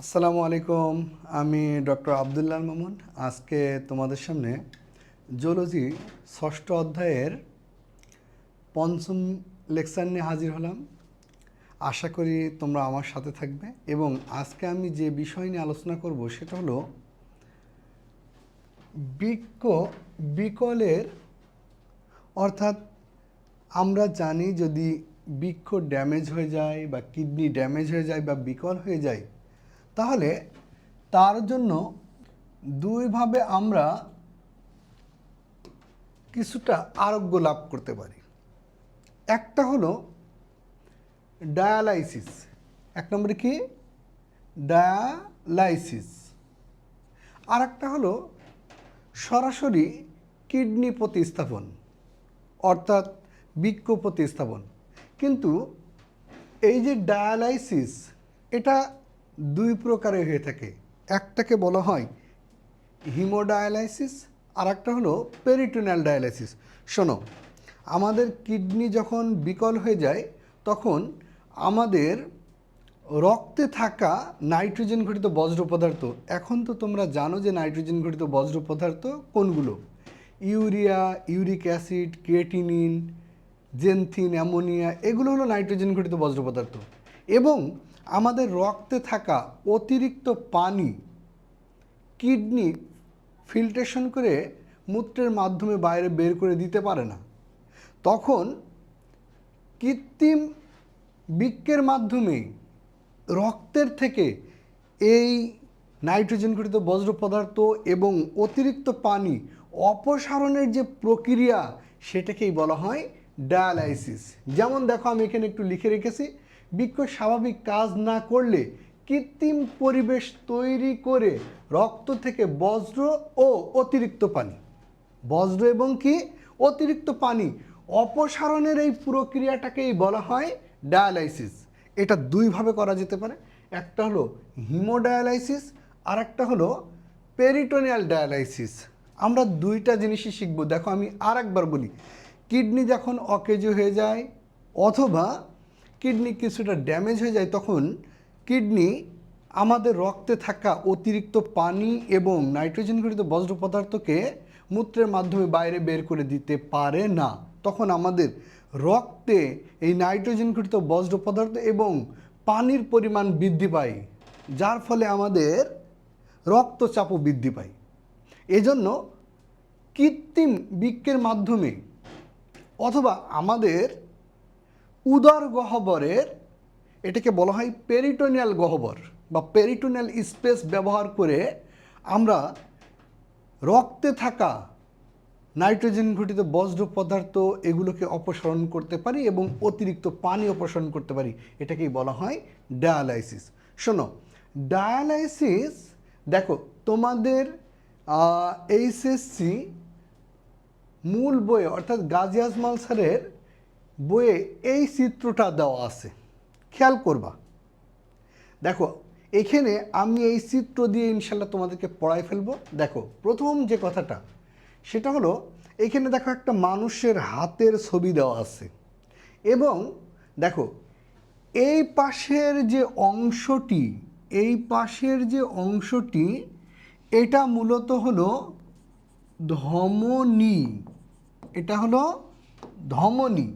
আসসালামু আলাইকুম। আমি ডক্টর আব্দুল্লাহ মামুন। আজকে তোমাদের সামনে জুলজি ষষ্ঠ অধ্যায়ের পঞ্চম লেকচার নিয়ে হাজির হলাম। আশা করি তোমরা আমার সাথে থাকবে এবং আজকে আমি যে বিষয় নিয়ে আলোচনা করব সেটা হলো বৃক্ক বিকলের অর্থাৎ আমরা জানি যদি বৃক্ক ড্যামেজ হয়ে যায় বা কিডনি ড্যামেজ হয়ে যায় বা বিকল হয়ে যায় তাহলে তার জন্য দুইভাবে আমরা কিছুটা আরোগ্য লাভ করতে পারি। একটা হলো ডায়ালাইসিস। এক নম্বরে কি? ডায়ালাইসিস। আর একটা হলো সরাসরি কিডনি প্রতিস্থাপন অর্থাৎ বৃক্ক প্রতিস্থাপন। কিন্তু এই যে ডায়ালাইসিস এটা দুই প্রকারে হয়ে থাকে। একটাকে বলা হয় হিমোডায়ালাইসিস, আর একটা হলো পেরিটোনিয়াল ডায়ালাইসিস। শোনো, আমাদের কিডনি যখন বিকল হয়ে যায় তখন আমাদের রক্তে থাকা নাইট্রোজেন ঘটিত বজ্র পদার্থ, এখন তো তোমরা জানো যে নাইট্রোজেন ঘটিত বজ্র পদার্থ কোনগুলো: urea, uric acid, creatinine, xanthine, ammonia, এগুলো হলো নাইট্রোজেন ঘটিত বজ্র পদার্থ। এবং আমাদের রক্তে থাকা অতিরিক্ত পানি কিডনি ফিল্ট্রেশন করে মূত্রের মাধ্যমে বাইরে বের করে দিতে পারে না। তখন কৃত্রিম বৃক্কের মাধ্যমে রক্তের থেকে এই নাইট্রোজেন ঘটিত বজ্র পদার্থ এবং অতিরিক্ত পানি অপসারণের যে প্রক্রিয়া সেটাকেই বলা হয় ডায়ালাইসিস। যেমন দেখো, আমি এখানে একটু লিখে রেখেছি, বৃক্ক স্বাভাবিক কাজ না করলে কৃত্রিম পরিবেশ তৈরি করে রক্ত থেকে বজ্র ও অতিরিক্ত পানি, বজ্র এবং কি অতিরিক্ত পানি অপসারণের এই প্রক্রিয়াটাকেই বলা হয় ডায়ালাইসিস। এটা দুইভাবে করা যেতে পারে। একটা হলো হিমোডায়ালাইসিস, আর একটা হলো পেরিটোনিয়াল ডায়ালাইসিস। আমরা দুইটা জিনিসই শিখব। দেখো, আমি আর একবার বলি, কিডনি যখন অকেজ হয়ে যায় অথবা কিডনি কিছুটা ড্যামেজ হয়ে যায় তখন কিডনি আমাদের রক্তে থাকা অতিরিক্ত পানি এবং নাইট্রোজেন ঘটিত বজ্র পদার্থকে মূত্রের মাধ্যমে বাইরে বের করে দিতে পারে না। তখন আমাদের রক্তে এই নাইট্রোজেন ঘটিত বজ্র পদার্থ এবং পানির পরিমাণ বৃদ্ধি পায়, যার ফলে আমাদের রক্তচাপও বৃদ্ধি পায়। এজন্য কৃত্রিম বৃক্কের মাধ্যমে অথবা আমাদের উদর গহ্বরের, এটাকে বলা হয় পেরিটোনিয়াল গহ্বর বা পেরিটোনিয়াল স্পেস ব্যবহার করে আমরা রক্তে থাকা নাইট্রোজেন ঘটিত বজ্র পদার্থ এগুলোকে অপসারণ করতে পারি এবং অতিরিক্ত পানি অপসারণ করতে পারি। এটাকেই বলা হয় ডায়ালাইসিস। শোনো, ডায়ালাইসিস দেখো তোমাদের এইচএসসি মূল বইয়ে অর্থাৎ গাজী আজমাল স্যারের বইয়ে এই চিত্রটা দেওয়া আছে, খেয়াল করবা। দেখো, এখানে আমি এই চিত্র দিয়ে ইনশাল্লাহ তোমাদেরকে পড়াই ফেলবো। দেখো, প্রথম যে কথাটা সেটা হলো, এখানে দেখো একটা মানুষের হাতের ছবি দেওয়া আছে এবং দেখো এই পাশের যে অংশটি, এই পাশের যে অংশটি এটা মূলত হলো ধমনী, এটা হলো ধমনী।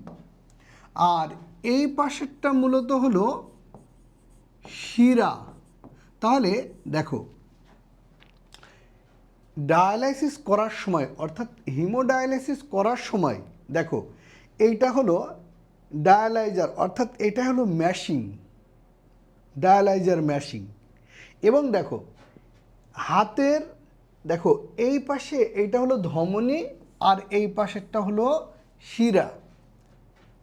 আর এই পাশেরটা মূলত হলো শিরা। তাহলে দেখো, ডায়ালাইসিস করার সময় অর্থাৎ হিমোডায়ালাইসিস করার সময় দেখো এইটা হলো ডায়ালাইজার অর্থাৎ এটা হলো ম্যাশিং, ডায়ালাইজার ম্যাশিং। এবং দেখো হাতের, দেখো এই পাশে এইটা হলো ধমনী আর এই পাশেরটা হলো শিরা।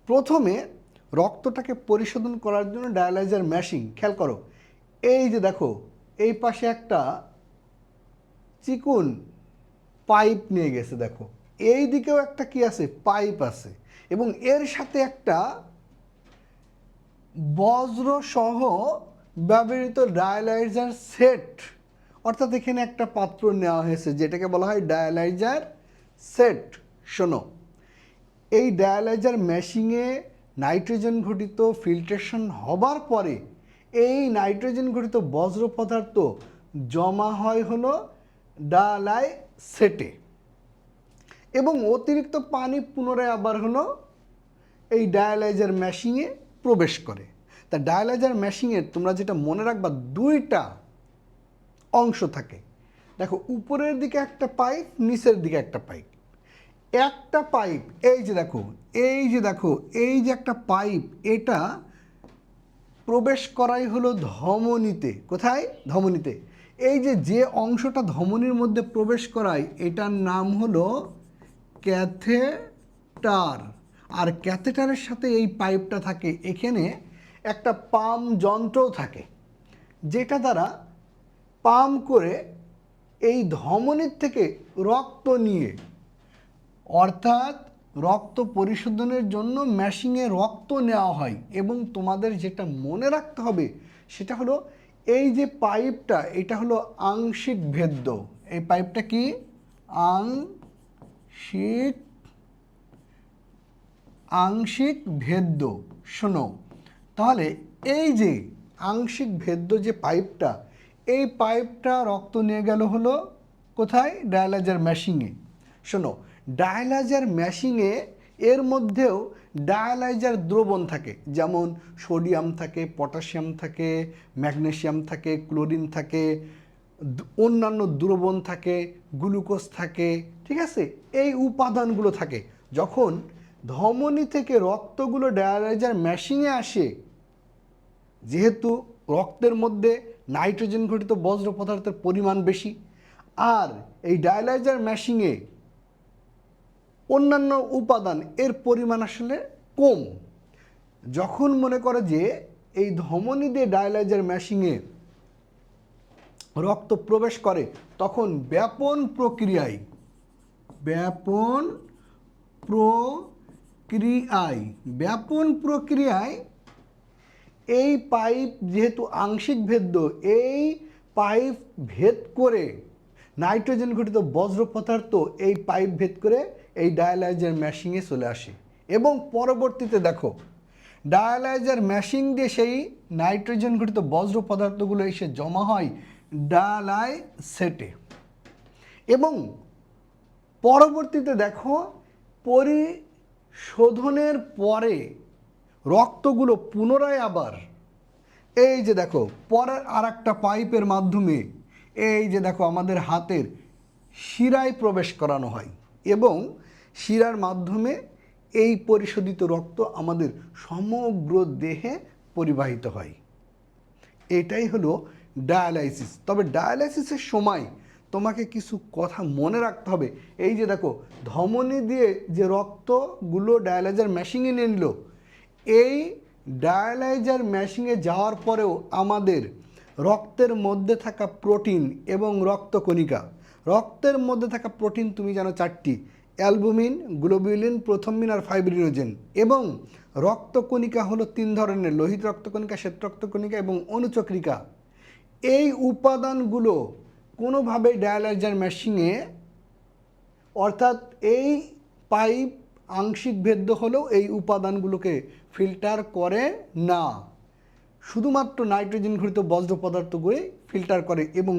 প্রথমে রক্তটাকে পরিশোধন করার জন্য ডায়ালাইজার ম্যাশিং, খেয়াল করো এই যে দেখো এই পাশে একটা চিকুন পাইপ নিয়ে গেছে, দেখো এই দিকেও একটা কি আছে, পাইপ আছে এবং এর সাথে একটা বজ্র সহ ব্যবহৃত ডায়ালাইজার সেট, অর্থাৎ এখানে একটা পাত্র নেওয়া হয়েছে যেটাকে বলা হয় ডায়ালাইজার সেট। শোনো, এই ডায়ালাইজার মেশিনে নাইট্রোজেন ঘটিত ফিল্ট্রেশন হবার পরে এই নাইট্রোজেন ঘটিত বজ্র পদার্থ জমা হয় হলো ডায়ালাইসেটে, এবং অতিরিক্ত পানি পুনরায় আবার হলো এই ডায়ালাইজার মেশিনে প্রবেশ করে। তা ডায়ালাইজার মেশিনের তোমরা যেটা মনে রাখবা, দুইটা অংশ থাকে। দেখো, উপরের দিকে একটা পাইপ, নিচের দিকে একটা পাইপ। একটা পাইপ, এই যে দেখো, এই যে একটা পাইপ, এটা প্রবেশ করাই হলো ধমনীতে। কোথায়? ধমনীতে। এই যে অংশটা ধমনীর মধ্যে প্রবেশ করায়, এটার নাম হলো ক্যাথেটার। আর ক্যাথেটারের সাথে এই পাইপটা থাকে, এখানে একটা পাম্প যন্ত্রও থাকে, যেটা দ্বারা পাম্প করে এই ধমনীর থেকে রক্ত নিয়ে, অর্থাৎ রক্ত পরিশোধনের জন্য মেশিনে রক্ত নেওয়া হয়। এবং তোমাদের যেটা মনে রাখতে হবে সেটা হলো, এই যে পাইপটা, এটা হলো আংশিক ভেদ্য। এই পাইপটা কি? আংশিক ভেদ্য। শোনো, তাহলে এই যে আংশিক ভেদ্য যে পাইপটা, এই পাইপটা রক্ত নিয়ে গেল হলো কোথায়? ডায়ালাইজার মেশিনে। শোনো, ডায়ালাইজার মেশিনে এর মধ্যেও ডায়ালাইজার দ্রবণ থাকে, যেমন সোডিয়াম থাকে, পটাশিয়াম থাকে, ম্যাগনেসিয়াম থাকে, ক্লোরিন থাকে, অন্যান্য দ্রবণ থাকে, গ্লুকোজ থাকে, ঠিক আছে? এই উপাদানগুলো থাকে। যখন ধমনী থেকে রক্তগুলো ডায়ালাইজার মেশিনে আসে, যেহেতু রক্তের মধ্যে নাইট্রোজেন ঘটিত বজ্র পদার্থের পরিমাণ বেশি, আর এই ডায়ালাইজার মেশিনে অন্যান্য উপাদান এর পরিমাণ আসলে কম। যখন মনে করে যে এই ধমনী দিয়ে ডায়ালাইজার মেশিনে রক্ত প্রবেশ করে, তখন ব্যাপন প্রক্রিয়ায় এই পাইপ, যেহেতু আংশিক ভেদ্য, এই পাইপ ভেদ করে নাইট্রোজেন ঘটিত বজ্র পদার্থ এই পাইপ ভেদ করে এই ডায়ালাইজার মেশিনে চলে আসে। এবং পরবর্তীতে দেখো, ডায়ালাইজার মেশিন দিয়ে সেই নাইট্রোজেন ঘটিত বজ্র পদার্থগুলো এসে জমা হয় ডায়ালাইসেটে। এবং পরবর্তীতে দেখো, পরিশোধনের পরে রক্তগুলো পুনরায় আবার এই যে দেখো, পরের আর একটা পাইপের মাধ্যমে এই যে দেখো আমাদের হাতের শিরায় প্রবেশ করানো হয়, এবং শিরার মাধ্যমে এই পরিশোধিত রক্ত আমাদের সমগ্র দেহে পরিবাহিত হয়। এটাই হলো ডায়ালাইসিস। তবে ডায়ালাইসিসের সময় তোমাকে কিছু কথা মনে রাখতে হবে। এই যে দেখো, ধমনী দিয়ে যে রক্তগুলো ডায়ালাইজার মেশিনে নিয়ে নিল, এই ডায়ালাইজার মেশিনে যাওয়ার পরেও আমাদের রক্তের মধ্যে থাকা প্রোটিন এবং রক্তকণিকা, রক্তের মধ্যে থাকা প্রোটিন তুমি জানো চারটি: অ্যালবুমিন, গ্লোবিউলিন, প্রথমিন আর ফাইব্রিনোজেন। এবং রক্তকণিকা হলো তিন ধরনের: লোহিত রক্তকণিকা, শ্বেত রক্তকণিকা এবং অনুচক্রিকা। এই উপাদানগুলো কোনোভাবেই ডায়ালাইজার মেশিনে, অর্থাৎ এই পাইপ আংশিক ভেদ্য হলেও এই উপাদানগুলোকে ফিল্টার করে না, শুধুমাত্র নাইট্রোজেন ঘটিত বজ্র পদার্থগুলি ফিল্টার করে। এবং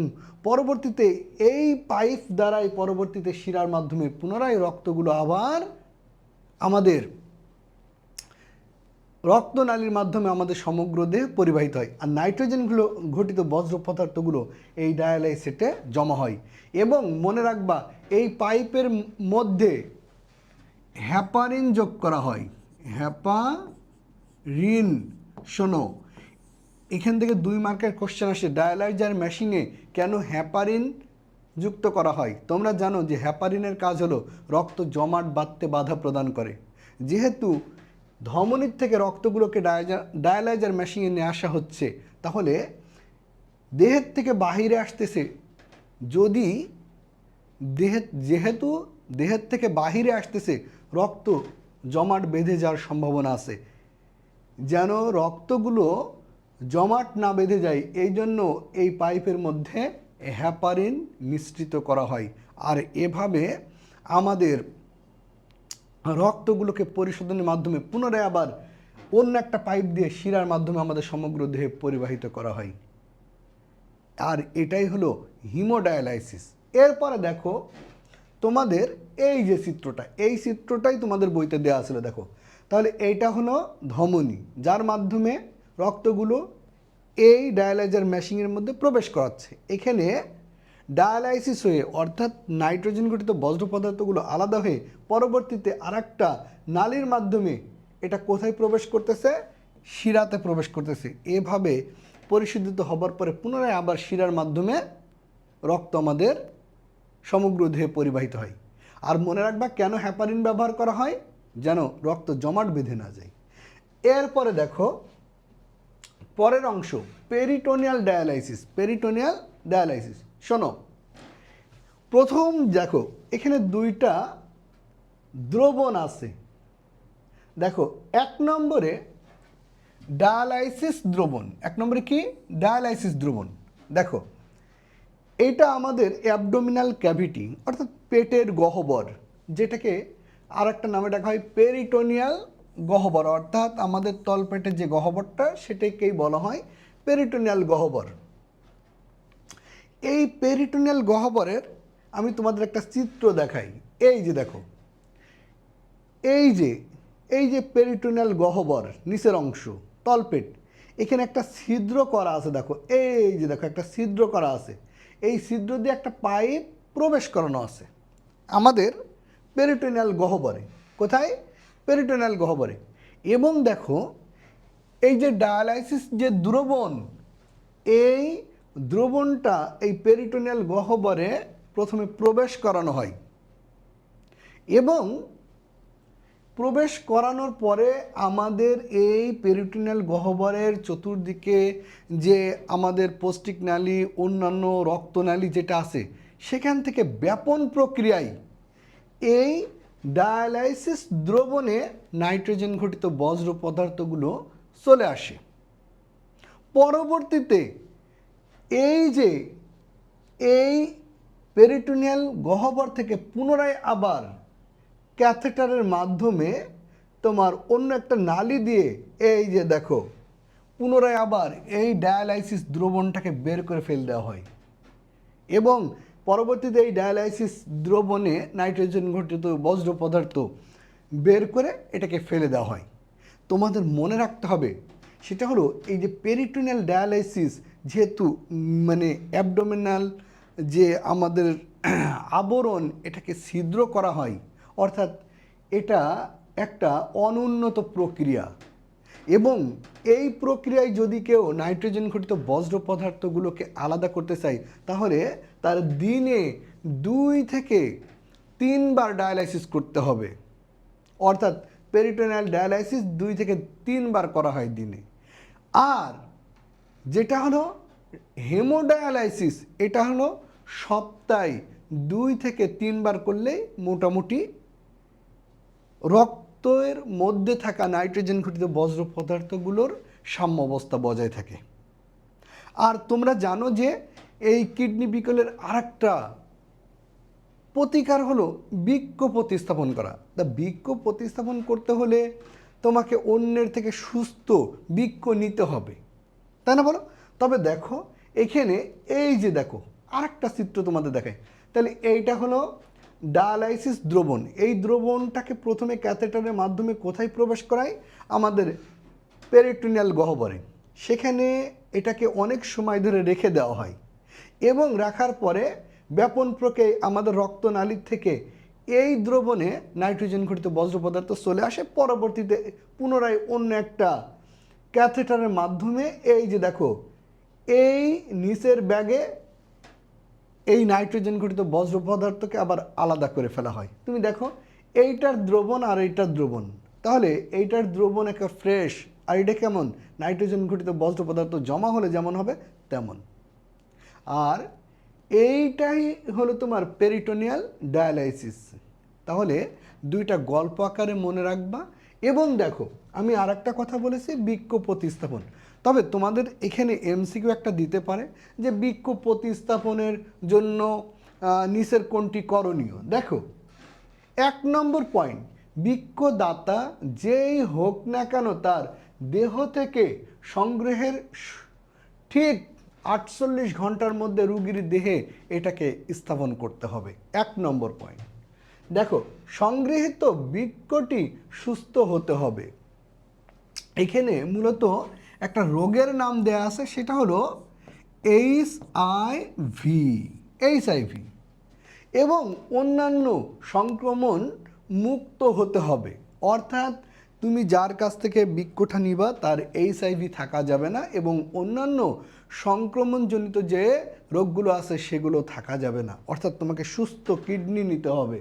পরবর্তীতে এই পাইপ দ্বারাই পরবর্তীতে শিরার মাধ্যমে পুনরায় রক্তগুলো আবার আমাদের রক্তনালীর মাধ্যমে আমাদের সমগ্র দেহে পরিবাহিত হয়। আর নাইট্রোজেনগুলো ঘটিত বজ্র পদার্থগুলো এই ডায়ালাইসেটে জমা হয়। এবং মনে রাখবা, এই পাইপের মধ্যে হ্যাপারিন যোগ করা হয়। হ্যাপারিন, শোনো, এখান থেকে 2 মার্কের কোশ্চেন আসে, ডায়ালাইজার মেশিনে কেন হ্যাপারিন যুক্ত করা হয়? তোমরা জানো যে হ্যাপারিনের কাজ হলো রক্ত জমাট বাঁধতে বাধা প্রদান করে। যেহেতু ধমনীর থেকে রক্তগুলোকে ডায়ালাইজার মেশিনে নিয়ে আসা হচ্ছে, তাহলে দেহের থেকে বাহিরে আসতেছে, যদি যেহেতু দেহের থেকে বাহিরে আসতেছে, রক্ত জমাট বেঁধে যাওয়ার সম্ভাবনা আছে। যেন রক্তগুলো জমাট না বেঁধে যায়, এই জন্য এই পাইপের মধ্যে হ্যাপারিন মিশ্রিত করা হয়। আর এভাবে আমাদের রক্তগুলোকে পরিশোধনের মাধ্যমে পুনরায় আবার অন্য একটা পাইপ দিয়ে শিরার মাধ্যমে আমাদের সমগ্র দেহে পরিবাহিত করা হয়। আর এটাই হলো হিমোডায়ালাইসিস। এরপরে দেখো তোমাদের এই যে চিত্রটা, এই চিত্রটাই তোমাদের বইতে দেওয়া ছিল। দেখো তাহলে এইটা হলো ধমনী, যার মাধ্যমে রক্তগুলো এই ডায়ালাইজার মেশিনের মধ্যে প্রবেশ করাচ্ছে। এখানে ডায়ালাইসিস হয়ে অর্থাৎ নাইট্রোজেন ঘটিত বজ্র পদার্থগুলো আলাদা হয়ে পরবর্তীতে আরেকটা নালীর মাধ্যমে এটা কোথায় প্রবেশ করতেছে? শিরাতে প্রবেশ করতেছে। এভাবে পরিশোধিত হবার পরে পুনরায় আবার শিরার মাধ্যমে রক্ত আমাদের সমগ্র দেহে পরিবাহিত হয়। আর মনে রাখবা কেন হ্যাপারিন ব্যবহার করা হয়? যেন রক্ত জমাট বেঁধে না যায়। এরপরে দেখো পরের অংশ, পেরিটোনিয়াল ডায়ালাইসিস। পেরিটোনিয়াল ডায়ালাইসিস শোনো, প্রথম দেখো এখানে দুইটা দ্রবণ আছে। দেখো এক নম্বরে ডায়ালাইসিস দ্রবণ। এক নম্বরে কি? ডায়ালাইসিস দ্রবণ। দেখো এইটা আমাদের অ্যাবডোমিনাল ক্যাভিটি অর্থাৎ পেটের গহ্বর, যেটাকে আর একটা নামে ডাকা হয় পেরিটোনিয়াল গহ্বর, অর্থাৎ আমাদের তলপেটের যে গহ্বরটা সেটাকেই বলা হয় পেরিটোনিয়াল গহ্বর। এই পেরিটোনিয়াল গহ্বরের আমি তোমাদের একটা চিত্র দেখাই। এই যে দেখো, এই যে পেরিটোনিয়াল গহ্বর নিচের অংশ তলপেট, এখানে একটা ছিদ্র করা আছে। দেখো এই যে দেখো একটা ছিদ্র করা আছে। এই ছিদ্র দিয়ে একটা পাইপ প্রবেশ করানো আছে আমাদের পেরিটোনিয়াল গহ্বরে। কোথায়? পেরিটোনিয়াল গহ্বরে। এবং দেখো এই যে ডায়ালাইসিস যে দ্রবণ, এই দ্রবণটা এই পেরিটোনিয়াল গহ্বরে প্রথমে প্রবেশ করানো হয় এবং প্রবেশ করানোর পরে আমাদের এই পেরিটোনিয়াল গহ্বরের চতুর্দিকে যে আমাদের পৌষ্টিক নালী, অন্যান্য রক্তনালী যেটা আছে, সেখান থেকে ব্যাপন প্রক্রিয়ায় এই ডায়ালাইসিস দ্রবণে নাইট্রোজেন ঘটিত বজ্র পদার্থগুলো চলে আসে। পরবর্তীতে এই পেরিটোনিয়াল গহ্বর থেকে পুনরায় আবার ক্যাথেটারের মাধ্যমে তোমার অন্য একটা নালী দিয়ে এই যে দেখো পুনরায় আবার এই ডায়ালাইসিস দ্রবণটাকে বের করে ফেলে দেওয়া হয় এবং পরবর্তীতে এই ডায়ালাইসিস দ্রবণে নাইট্রোজেন ঘটিত বজ্র পদার্থ বের করে এটাকে ফেলে দেওয়া হয়। তোমাদের মনে রাখতে হবে সেটা হলো এই যে পেরিটোনিয়াল ডায়ালাইসিস, যেহেতু মানে অ্যাবডোমিনাল যে আমাদের আবরণ এটাকে ছিদ্র করা হয়, অর্থাৎ এটা একটা অনুন্নত প্রক্রিয়া এবং এই প্রক্রিয়ায় যদি কেউ নাইট্রোজেন ঘটিত বজ্র পদার্থগুলোকে আলাদা করতে চায় তাহলে তার দিনে 2 থেকে 3 বার ডায়ালাইসিস করতে হবে। অর্থাৎ পেরিটোনিয়াল ডায়ালাইসিস 2 থেকে 3 বার করা হয় দিনে। আর যেটা হলো হেমোডায়ালাইসিস, এটা হলো সপ্তাহে 2 থেকে 3 বার করলেই মোটামুটি রক্তের মধ্যে থাকা নাইট্রোজেন ঘটিত বজ্র পদার্থগুলোর সাম্যাবস্থা বজায় থাকে। আর তোমরা জানো যে এই কিডনি বিকলের আরেকটা প্রতিকার হলো বৃক্ক প্রতিস্থাপন করা। তা বৃক্ক প্রতিস্থাপন করতে হলে তোমাকে অন্যের থেকে সুস্থ বৃক্ক নিতে হবে, তাই না বলো? তবে দেখো এখানে এই যে দেখো আরেকটা চিত্র তোমাদের দেখায়। তাহলে এইটা হলো ডায়ালাইসিস দ্রবণ। এই দ্রবণটাকে প্রথমে ক্যাথেটারের মাধ্যমে কোথায় প্রবেশ করায়? আমাদের পেরিটোনিয়াল গহ্বরে। সেখানে এটাকে অনেক সময় ধরে রেখে দেওয়া হয় এবং রাখার পরে ব্যাপন প্রক্রিয়ায় আমাদের রক্তনালীর থেকে এই দ্রবণে নাইট্রোজেন ঘটিত বজ্র পদার্থ চলে আসে। পরবর্তীতে পুনরায় অন্য একটা ক্যাথেটারের মাধ্যমে এই যে দেখো এই নিচের ব্যাগে এই নাইট্রোজেন ঘটিত বজ্র পদার্থকে আবার আলাদা করে ফেলা হয়। তুমি দেখো এইটার দ্রবণ আর এইটার দ্রবণ, তাহলে এইটার দ্রবণ একটা ফ্রেশ, আর এটা কেমন? নাইট্রোজেন ঘটিত বজ্র পদার্থ জমা হলে যেমন হবে তেমন। আর এইটাই হলো তোমার পেরিটোনিয়াল ডায়ালাইসিস। তাহলে দুইটা গল্প আকারে মনে রাখবা। এবং দেখো আমি আর একটা কথা বলেছি, বৃক্ক প্রতিস্থাপন। তবে তোমাদের এখানে এমসিকিউ একটা দিতে পারে যে বৃক্ক প্রতিস্থাপনের জন্য নিচের কোনটি করণীয়। দেখো 1 নম্বর পয়েন্ট, বৃক্ষদাতা যেই হোক না কেন তার দেহ থেকে সংগ্রহের ঠিক 48 ঘন্টার মধ্যে রোগীর দেহে এটাকে স্থাপন করতে হবে। 1 নম্বর পয়েন্ট। দেখো, সংগৃহীত বৃক্ষটি সুস্থ হতে হবে। এখানে মূলত একটা রোগের নাম দেয়া আছে, সেটা হলো এইচআইভি এবং অন্যান্য সংক্রমণ মুক্ত হতে হবে। অর্থাৎ তুমি যার কাছ থেকে বৃক্ষটা নিবা তার এইচআইভি থাকা যাবে না এবং অন্যান্য সংক্রমণজনিত যে রোগগুলো আছে সেগুলো থাকা যাবে না। অর্থাৎ তোমাকে সুস্থ কিডনি নিতে হবে।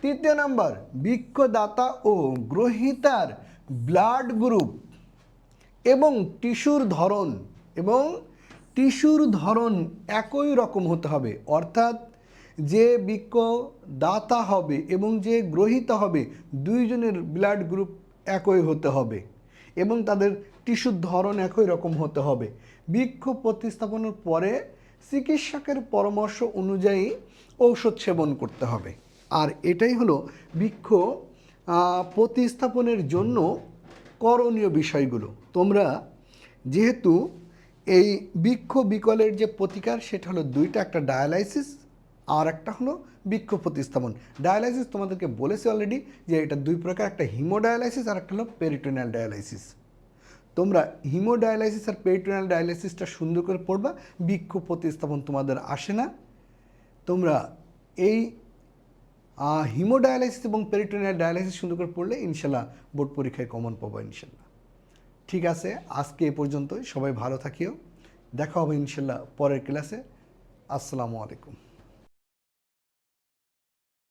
3 নাম্বার, বৃক্ষদাতা ও গ্রহীতার ব্লাড গ্রুপ এবং টিস্যুর ধরন একই রকম হতে হবে। অর্থাৎ যে বৃক্ষদাতা হবে এবং যে গ্রহীতা হবে দুইজনের ব্লাড গ্রুপ একই হতে হবে এবং তাদের টিস্যুর ধরন একই রকম হতে হবে। বৃক্ষ প্রতিস্থাপনের পরে চিকিৎসকের পরামর্শ অনুযায়ী ঔষধ সেবন করতে হবে। আর এটাই হলো বৃক্ষ প্রতিস্থাপনের জন্য করণীয় বিষয়গুলো। তোমরা যেহেতু এই বৃক্ষ বিকলের যে প্রতিকার সেটা হলো দুইটা, একটা ডায়ালাইসিস আর একটা হলো বৃক্ষ প্রতিস্থাপন। ডায়ালাইসিস তোমাদেরকে বলেছি অলরেডি যে এটা 2 প্রকার, একটা হিমোডায়ালাইসিস আর একটা হলো পেরিটোনিয়াল ডায়ালাইসিস। তোমরা হিমোডায়ালাইসিস আর পেরিটোনিয়াল ডায়ালাইসিসটা সুন্দর করে পড়বা, বৃক্ষ প্রতিস্থাপন তোমাদের আসে না। তোমরা এই হিমোডায়ালাইসিস এবং পেরিটোনিয়াল ডায়ালাইসিস সুন্দর করে পড়লে ইনশাল্লাহ বোর্ড পরীক্ষায় কমন পাবো ইনশাল্লাহ। ঠিক আছে, আজকে এ পর্যন্তই। সবাই ভালো থাকিও, দেখা হবে ইনশাল্লাহ পরের ক্লাসে। আসসালামু আলাইকুম।